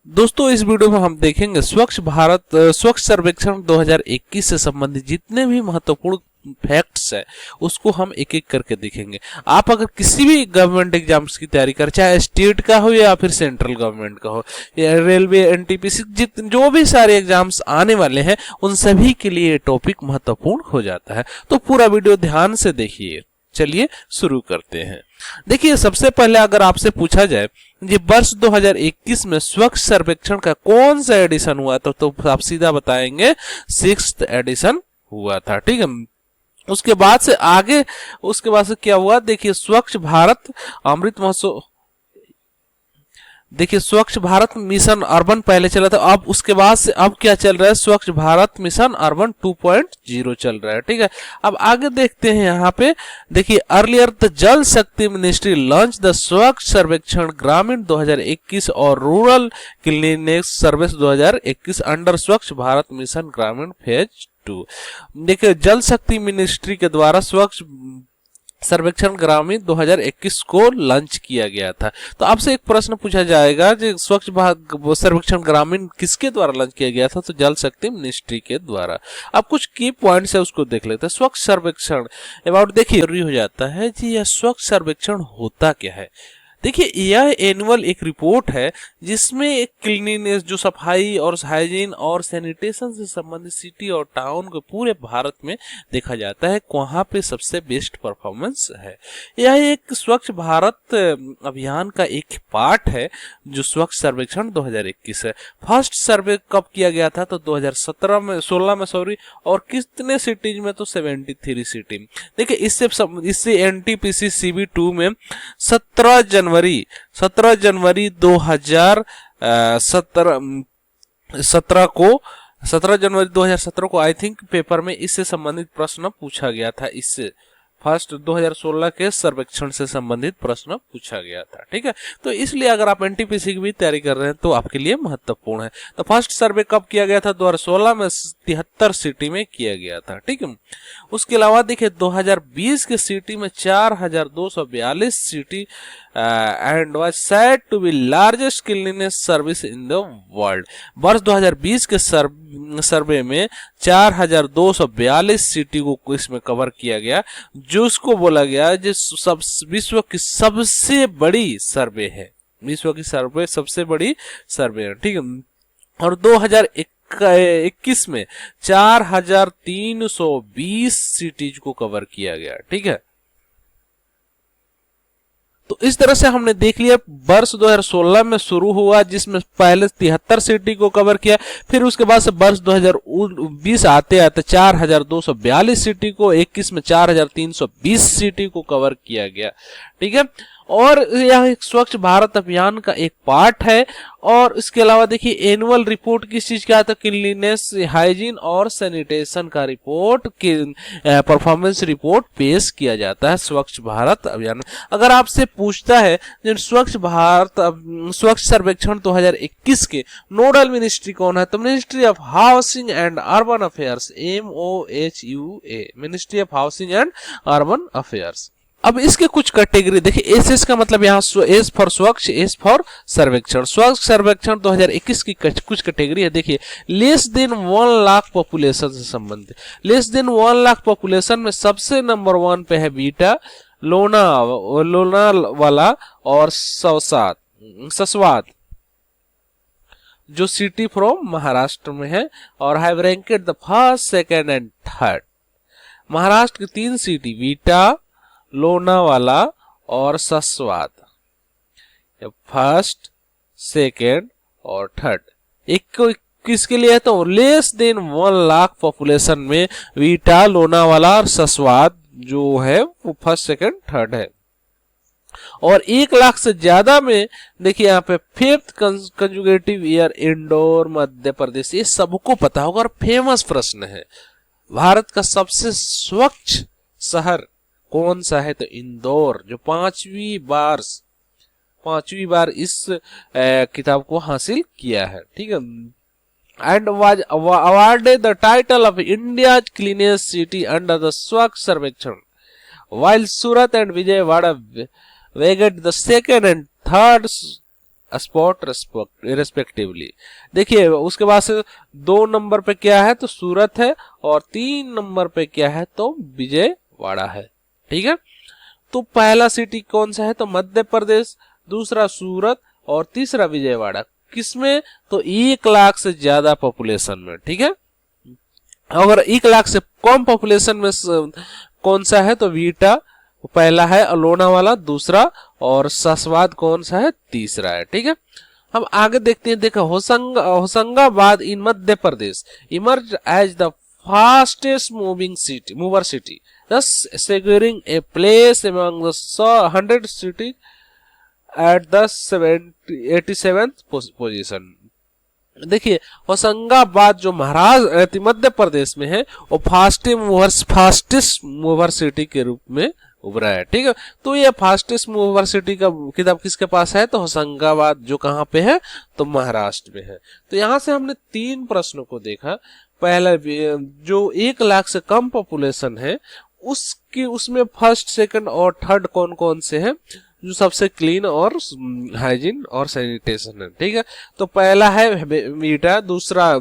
दोस्तों इस वीडियो में हम देखेंगे स्वच्छ सर्वेक्षण 2021 से संबंधित जितने भी महत्वपूर्ण फैक्ट्स है उसको हम एक एक करके देखेंगे। आप अगर किसी भी गवर्नमेंट एग्जाम्स की तैयारी कर, चाहे स्टेट का हो या फिर सेंट्रल गवर्नमेंट का हो या रेलवे एनटीपीसी, जो भी सारे एग्जाम्स आने वाले हैं उन सभी के लिए ये टॉपिक महत्वपूर्ण हो जाता है। तो पूरा वीडियो ध्यान से देखिए। चलिए शुरू करते हैं। देखिए, सबसे पहले अगर आपसे पूछा जाए ये वर्ष 2021 में स्वच्छ सर्वेक्षण का कौन सा एडिशन हुआ था, तो आप सीधा बताएंगे 6th एडिशन हुआ था। ठीक है, उसके बाद से क्या हुआ, देखिए स्वच्छ भारत अमृत महोत्सव। देखिए, स्वच्छ भारत मिशन अर्बन पहले चला था, अब उसके बाद से अब क्या चल रहा है, स्वच्छ भारत मिशन अर्बन 2.0 चल रहा है। ठीक है, अब आगे देखते हैं। यहाँ पे देखिए, अर्लियर द जल शक्ति मिनिस्ट्री लॉन्च द स्वच्छ सर्वेक्षण ग्रामीण 2021 और रूरल क्लीननेस सर्विस 2021 अंडर स्वच्छ भारत मिशन ग्रामीण फेज 2। देखिए, जल शक्ति मिनिस्ट्री के द्वारा स्वच्छ सर्वेक्षण ग्रामीण 2021 को लॉन्च किया गया था। तो आपसे एक प्रश्न पूछा जाएगा, जो स्वच्छ सर्वेक्षण ग्रामीण किसके द्वारा लॉन्च किया गया था, तो जल शक्ति मिनिस्ट्री के द्वारा। अब कुछ की पॉइंट्स है उसको देख लेते हैं। स्वच्छ सर्वेक्षण अबाउट, देखिए जरूरी हो जाता है जी, यह स्वच्छ सर्वेक्षण होता क्या है। देखिए, यह एनुअल एक रिपोर्ट है जिसमें एक क्लीनिनेस, जो सफाई और हाइजीन और सैनिटेशन से संबंधित सिटी और टाउन को पूरे भारत में देखा जाता है वहां पे सबसे बेस्ट परफॉर्मेंस है। यह एक स्वच्छ भारत अभियान का एक पार्ट है जो स्वच्छ सर्वेक्षण 2021 है। फर्स्ट सर्वे कब किया गया था, तो 2016 में सॉरी, और कितने सिटीज में, तो 73 सिटी। देखिए, इससे एनटीपीसी CB2 में 17 जनवरी 2017 को आई थिंक पेपर में इससे संबंधित प्रश्न पूछा गया था। इससे फर्स्ट 2016 के सर्वेक्षण से संबंधित प्रश्न पूछा गया था। ठीक है, तो इसलिए अगर आप एनटीपीसी की भी तैयारी कर रहे हैं तो आपके लिए महत्वपूर्ण है। तो फर्स्ट सर्वे कब किया गया था, 2016 में 73 सिटी में किया गया था। ठीक है, उसके अलावा देखिए 2020 के सिटी में 4242 city and was said to be largest cleanness service in the world. वर्ष 2020 के सर्वे में 4242 सिटी को इसमें कवर किया गया, जो उसको बोला गया जो विश्व की सबसे बड़ी सर्वे है। विश्व की सबसे बड़ी सर्वे है। ठीक है, और 2021 में 4320 सिटीज को कवर किया गया। ठीक है, तो इस तरह से हमने देख लिया वर्ष 2016 में शुरू हुआ जिसमें पहले 73 सिटी को कवर किया, फिर उसके बाद से वर्ष 2020 आते आते 4242 सिटी को, 21 में 4320 सिटी को कवर किया गया। ठीक है, और यह एक स्वच्छ भारत अभियान का एक पार्ट है। और इसके अलावा देखिए, एनुअल रिपोर्ट किस चीज का आता है, क्लीननेस, हाइजीन और सैनिटेशन का रिपोर्ट, परफॉर्मेंस रिपोर्ट पेश किया जाता है स्वच्छ भारत अभियान। अगर आपसे पूछता है स्वच्छ सर्वेक्षण 2021 के नोडल मिनिस्ट्री कौन है, तो ministry of housing and urban affairs, MOHUA, ministry of housing and urban affairs. अब इसके कुछ कैटेगरी देखिए, SS का मतलब यहाँ S फॉर स्वच्छ, S फॉर सर्वेक्षण। स्वच्छ सर्वेक्षण 2021 की कुछ कैटेगरी है। देखिए, लेस देन 1 लाख पॉपुलेशन से संबंधित, लेस देन 1 लाख पॉपुलेशन में सबसे नंबर 1 पे है बीटा, लोनावाला और ससवाद, जो सिटी फ्रॉम महाराष्ट्र में है, और have ranked the first, second and third. Maharashtra की 3 सिटी बीटा, लोनावाला और ससवाद, फर्स्ट, सेकेंड और थर्ड। एक किसके लिए है, तो लेस देन 1 लाख पॉपुलेशन में बीटा, लोनावाला और ससवाद जो है वो फर्स्ट, सेकेंड, थर्ड है। और 1 लाख से ज्यादा में देखिए यहाँ पे 5th conjugative year Indore Madhya Pradesh. ये सबको पता होगा और फेमस प्रश्न है। भारत का सबसे स्वच्छ शहर कौन सा है, तो इंदौर, जो पांचवी बार इस किताब को हासिल किया है। ठीक है, and was awarded the title of India cleanest city under the Swachh Survekshan, while Surat and Vijayawada bagged the second and third spot respectively. देखिए उसके बाद से 2 नंबर पे क्या है तो सूरत है, और 3 नंबर पे क्या है तो विजयवाड़ा है। ठीक है, तो पहला सिटी कौन सा है तो मध्य प्रदेश, दूसरा सूरत और तीसरा विजयवाड़ा। किसमें तो 1 लाख से ज्यादा पॉपुलेशन में। ठीक है, अगर 1 लाख से कम पॉपुलेशन में कौन सा है तो वीटा पहला है, लोनावाला दूसरा, और ससवाद कौन सा है तीसरा है। ठीक है, हम आगे देखते हैं। देखो Hoshangabad in Madhya Pradesh emerge as the fastest mover city, thus securing a place among the 100 cities at the 87th position। देखिए होशंगाबाद जो महाराष्ट्र मध्य प्रदेश में है वो फास्टेस्ट मूवर सिटी के रूप में उभरा है। ठीक है, तो ये फास्टेस्ट मूवर सिटी का किताब किसके पास है तो होशंगाबाद, जो कहाँ पे है तो महाराष्ट्र में है। तो यहाँ से हमने 3 प्रश्नों को देखा। पहला जो 1 लाख से कम पॉपुलेशन है उसमें फर्स्ट, सेकंड और थर्ड कौन कौन से हैं जो सबसे क्लीन और हाइजीन और सैनिटेशन है। ठीक है, तो पहला है वीटा, दूसरा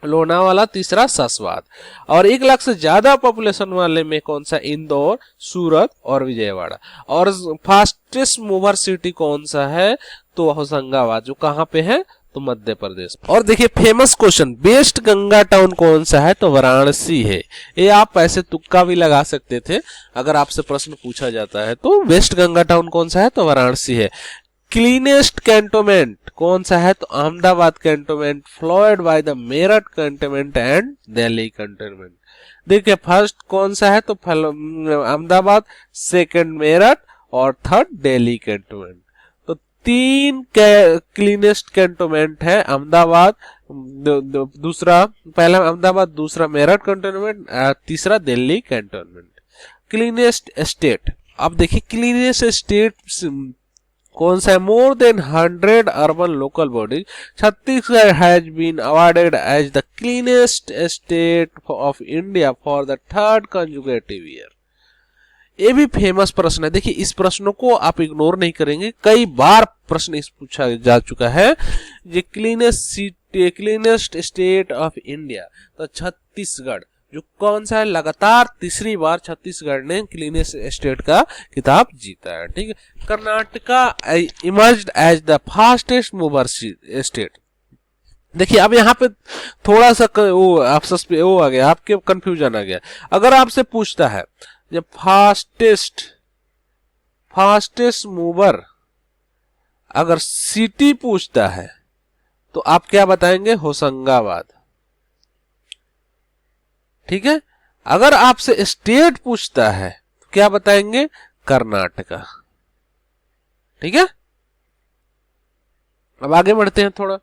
लोनावाला, तीसरा ससवाद। और 1 लाख से ज्यादा पॉपुलेशन वाले में कौन सा इंदौर, सूरत और विजयवाड़ा। और फास्टेस्ट मूवर सिटी कौन सा है तो होशंगाबाद, जो कहाँ पे है तो मध्य प्रदेश। और देखिए famous question, best Ganga town कौन सा है तो वाराणसी है। ये आप ऐसे तुक्का भी लगा सकते थे अगर आपसे प्रश्न पूछा जाता है तो बेस्ट गंगा टाउन कौन सा है तो वाराणसी है। क्लीनेस्ट कैंटोनमेंट कौन सा है तो Ahmedabad cantonment, फ्लोइड by the Meerut cantonment and Delhi cantonment. देखिए फर्स्ट कौन सा है तो अहमदाबाद, सेकंड मेरठ और third Delhi cantonment. 3 cleanest cantonment है अहमदाबाद, दूसरा पहला अहमदाबाद, दूसरा मेरठ कैंटोनमेंट, तीसरा दिल्ली कैंटोनमेंट। क्लीनेस्ट स्टेट, अब देखिए क्लीनेस्ट स्टेट कौन सा है, more than 100 urban local bodies, Chhattisgarh has been awarded as the cleanest state of India for the 3rd consecutive year. ये भी फेमस प्रश्न है। देखिए इस प्रश्नों को आप इग्नोर नहीं करेंगे, कई बार प्रश्न इस पूछा जा चुका है। ये क्लीनेस्ट स्टेट ऑफ इंडिया तो छत्तीसगढ़, जो कौन सा है लगातार तीसरी बार छत्तीसगढ़ ने क्लीनेस्ट स्टेट का खिताब जीता है। ठीक है, Karnataka emerged as the fastest mover state. देखिए अब यहाँ पे थोड़ा सा वो आ गया, आपके कंफ्यूजन आ गया। अगर आपसे पूछता है जब फास्टेस्ट मूवर अगर सिटी पूछता है तो आप क्या बताएंगे होशंगाबाद। ठीक है, अगर आपसे स्टेट पूछता है तो क्या बताएंगे कर्नाटका। ठीक है, अब आगे बढ़ते हैं थोड़ा।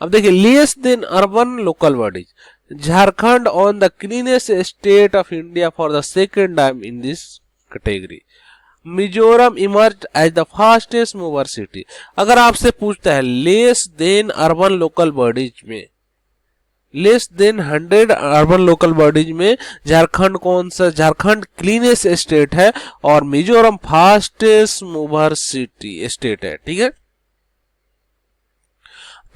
अब देखिए less than urban local bodies, Jharkhand on the cleanest state of India for the 2nd time in this category. Mizoram emerge as the fastest mover city. अगर आपसे पूछता है less than urban local bodies में, less than 100 urban local bodies में झारखंड कौन सा, Jharkhand cleanest state है और Mizoram fastest mover city state है। ठीक है,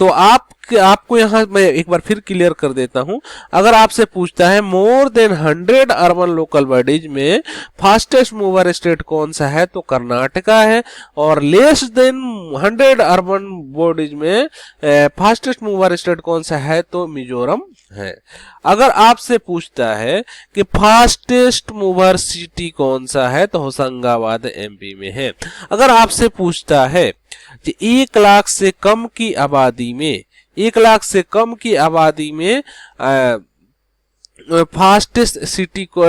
तो आपको यहां मैं एक बार फिर क्लियर कर देता हूं। अगर आपसे पूछता है more than 100 urban local bodies में फास्टेस्ट मूवर स्टेट कौन सा है तो कर्नाटका है, और लेस देन 100 अर्बन बॉडीज में फास्टेस्ट मूवर स्टेट कौन सा है तो मिजोरम है। अगर आपसे पूछता है कि फास्टेस्ट मूवर सिटी कौन सा है तो होशंगाबाद एमपी में है। अगर आपसे पूछता है कि 1 लाख से कम की आबादी में, 1 लाख से कम की आबादी में फास्टेस्ट सिटी को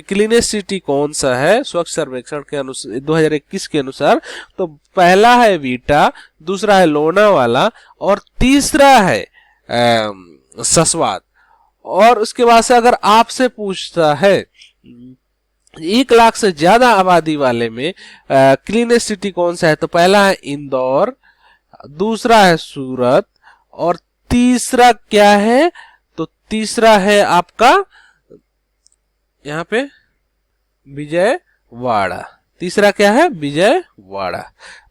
क्लीनेस्ट सिटी कौन सा है स्वच्छ सर्वेक्षण के अनुसार 2021 के अनुसार, तो पहला है वीटा, दूसरा है लोनावाला और तीसरा है ससवाद। और उसके बाद से अगर आपसे पूछता है 1 लाख से ज्यादा आबादी वाले में क्लीनेस्ट सिटी कौन सा है तो पहला है इंदौर, दूसरा है सूरत और तीसरा क्या है तो तीसरा है आपका यहाँ पे विजयवाड़ा। तीसरा क्या है विजयवाड़ा।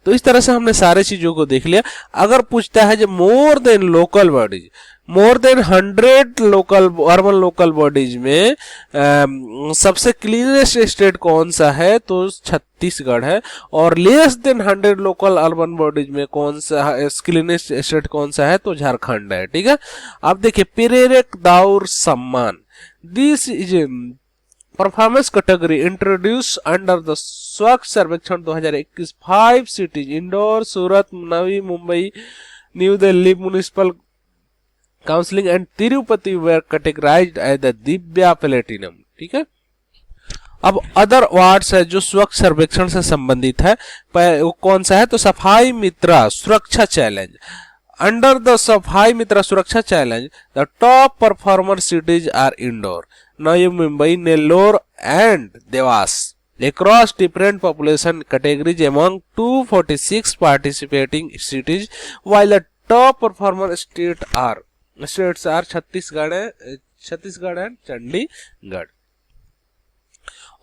तो इस तरह से हमने सारे चीजों को देख लिया। अगर पूछता है जो मोर देन लोकल बॉडीज, मोर than 100 local urban local bodies में सबसे क्लीनेस्ट स्टेट कौन सा है, तो छत्तीसगढ़ है। और less than 100 local urban bodies में कौन सा क्लीनेस्ट स्टेट कौन सा है, तो झारखंड है। ठीक है, अब देखिए Prerak Daur Samman, this is performance category introduce under the Swachh Survekshan 2021। 5 cities Indore, Surat, Navi Mumbai, New Delhi municipal councilling and Tirupati were categorised as the Divya platinum. ठीक है, अब अदर अवार्ड्स है जो स्वच्छ सर्वेक्षण से संबंधित है, वो कौन सा है, तो सफाई Mitra Suraksha challenge. Under the Safai Mitra Suraksha challenge the top performer cities are Indore, Navi Mumbai, Nellore and Dewas across different population categories among 246 participating cities, while the top performer states are Chhattisgarh and Chandigarh.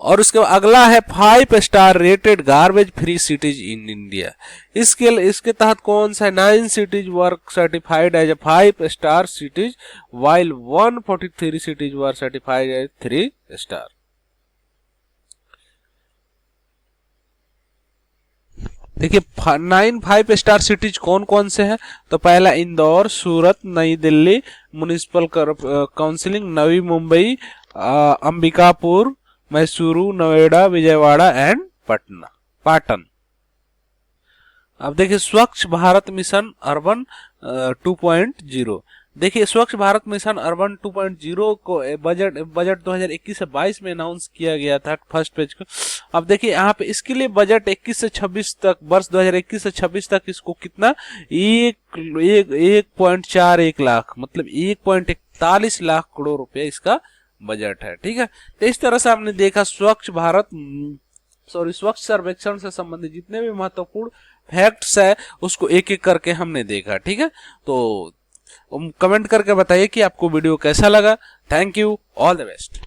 और उसके बाद अगला है 5 star rated garbage free cities in India. इसके तहत कौन सा 9 cities were certified as 5 star cities, while 143 cities were certified as 3 star. देखिए 9 5 स्टार सिटीज कौन कौन से हैं, तो पहला इंदौर, सूरत, नई Delhi municipal counselling, Navi Mumbai, Ambikapur, Mysuru, Noida, Vijayawada and Patan. अब देखिए स्वच्छ भारत मिशन अर्बन 2.0। देखिए स्वच्छ भारत मिशन अर्बन 2.0 को बजट 2021 से 22 में अनाउंस किया गया था फर्स्ट पेज को। अब देखिए यहाँ पे इसके लिए बजट 21 से 26 तक, वर्ष 2021 से 26 तक इसको कितना 1.41 लाख मतलब 1.41 लाख करोड़ रुपए इसका बजट है। ठीक है, तो इस तरह से हमने देखा स्वच्छ सर्वेक्षण से संबंधित जितने भी महत्वपूर्ण फैक्ट्स है उसको एक एक करके हमने देखा। ठीक है, तो कमेंट करके बताइए कि आपको वीडियो कैसा लगा। Thank you, all the best.